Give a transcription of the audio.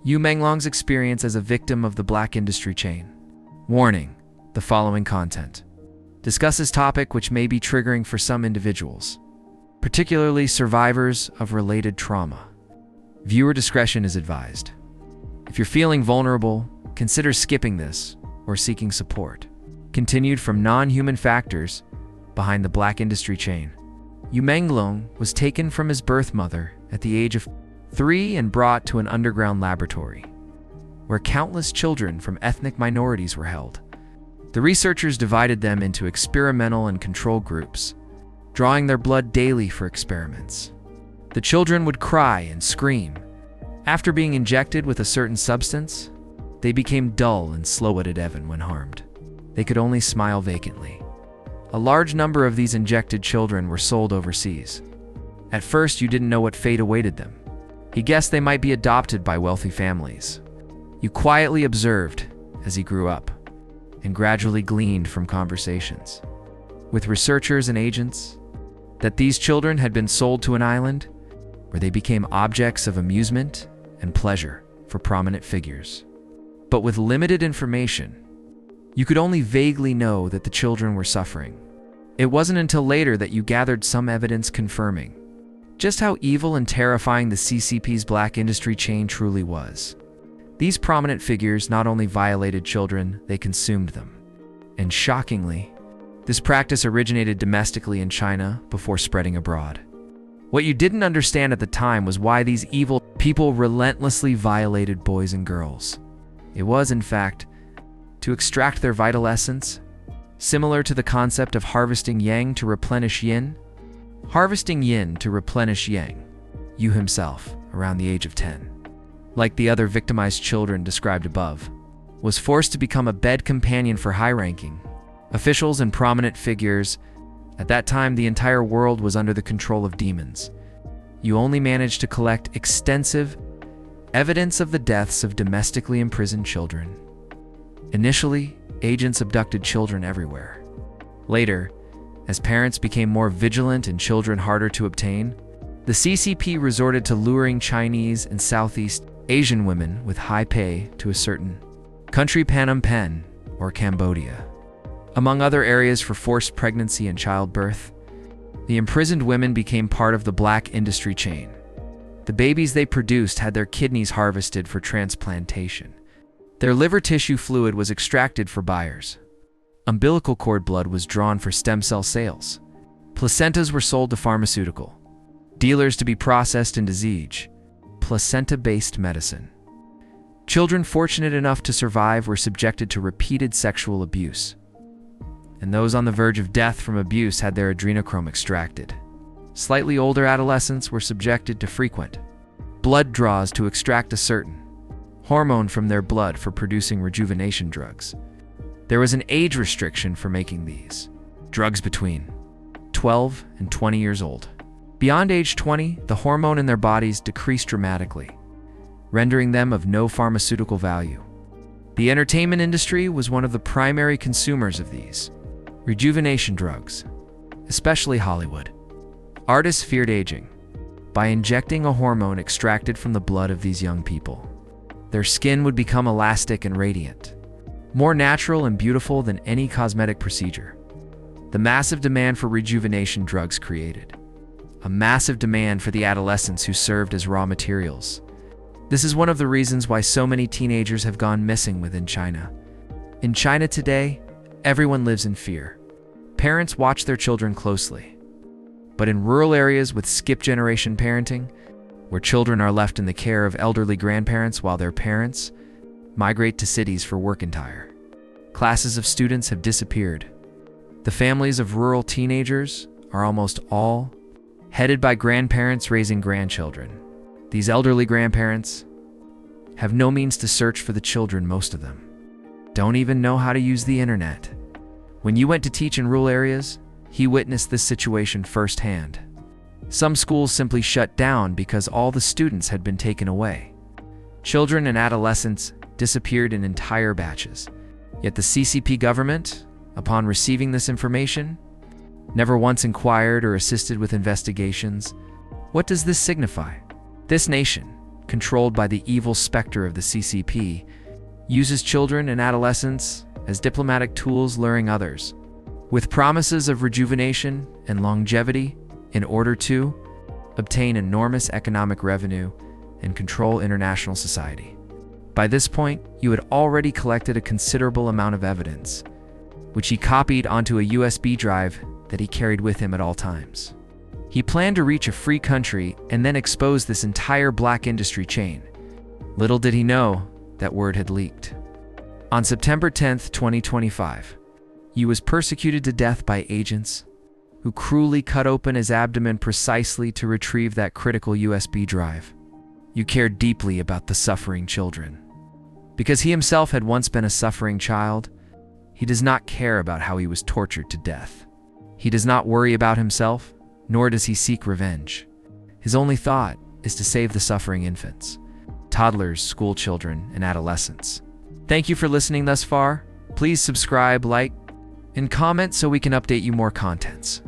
Menglong's experience as a victim of the black industry chain. Warning: the following content discusses topic which may be triggering for some individuals, particularly survivors of related trauma. Viewer discretion is advised. If you're feeling vulnerable, consider skipping this or seeking support. Continued from non-human factors behind the black industry chain. Menglong was taken from his birth mother at the age of 3 and brought to an underground laboratory, where countless children from ethnic minorities were held. The researchers divided them into experimental and control groups, drawing their blood daily for experiments. The children would cry and scream. After being injected with a certain substance, they became dull and slow-witted even when harmed. They could only smile vacantly. A large number of these injected children were sold overseas. At first, you didn't know what fate awaited them. He guessed they might be adopted by wealthy families. You quietly observed as he grew up and gradually gleaned from conversations with researchers and agents that these children had been sold to an island where they became objects of amusement and pleasure for prominent figures. But with limited information, you could only vaguely know that the children were suffering. It wasn't until later that you gathered some evidence confirming just how evil and terrifying the CCP's black industry chain truly was. These prominent figures not only violated children, they consumed them. And shockingly, this practice originated domestically in China before spreading abroad. What you didn't understand at the time was why these evil people relentlessly violated boys and girls. It was, in fact, to extract their vital essence, similar to the concept of harvesting yang to replenish yin. Harvesting yin to replenish yang, Yu himself, around the age of 10, like the other victimized children described above, was forced to become a bed companion for high-ranking officials and prominent figures. At that time, the entire world was under the control of demons. You only managed to collect extensive evidence of the deaths of domestically imprisoned children. Initially, agents abducted children everywhere. Later, as parents became more vigilant and children harder to obtain, the CCP resorted to luring Chinese and Southeast Asian women with high pay to a certain country, Phnom Penh or Cambodia. Among other areas for forced pregnancy and childbirth, the imprisoned women became part of the black industry chain. The babies they produced had their kidneys harvested for transplantation. Their liver tissue fluid was extracted for buyers. Umbilical cord blood was drawn for stem cell sales. Placentas were sold to pharmaceutical dealers to be processed into ZEG, placenta-based medicine. Children fortunate enough to survive were subjected to repeated sexual abuse, and those on the verge of death from abuse had their adrenochrome extracted. Slightly older adolescents were subjected to frequent blood draws to extract a certain hormone from their blood for producing rejuvenation drugs. There was an age restriction for making these drugs between 12 and 20 years old. Beyond age 20, the hormone in their bodies decreased dramatically, rendering them of no pharmaceutical value. The entertainment industry was one of the primary consumers of these rejuvenation drugs, especially Hollywood. Artists feared aging by injecting a hormone extracted from the blood of these young people. Their skin would become elastic and radiant, more natural and beautiful than any cosmetic procedure. The massive demand for rejuvenation drugs created a massive demand for the adolescents who served as raw materials. This is one of the reasons why so many teenagers have gone missing within China. In China today, everyone lives in fear. Parents watch their children closely. But in rural areas with skip-generation parenting, where children are left in the care of elderly grandparents while their parents migrate to cities for work, entire classes of students have disappeared. The families of rural teenagers are almost all headed by grandparents raising grandchildren. These elderly grandparents have no means to search for the children. Most of them don't even know how to use the internet. When you went to teach in rural areas, he witnessed this situation firsthand. Some schools simply shut down because all the students had been taken away. Children and adolescents disappeared in entire batches. Yet the CCP government, upon receiving this information, never once inquired or assisted with investigations. What does this signify? This nation controlled by the evil specter of the CCP, uses children and adolescents as diplomatic tools, luring others with promises of rejuvenation and longevity in order to obtain enormous economic revenue and control international society. By this point, you had already collected a considerable amount of evidence, which he copied onto a USB drive that he carried with him at all times. He planned to reach a free country and then expose this entire black industry chain. Little did he know that word had leaked. On September 10th, 2025, he was persecuted to death by agents who cruelly cut open his abdomen precisely to retrieve that critical USB drive. You cared deeply about the suffering children. Because he himself had once been a suffering child, he does not care about how he was tortured to death. He does not worry about himself, nor does he seek revenge. His only thought is to save the suffering infants, toddlers, school children, and adolescents. Thank you for listening thus far. Please subscribe, like, and comment so we can update you more contents.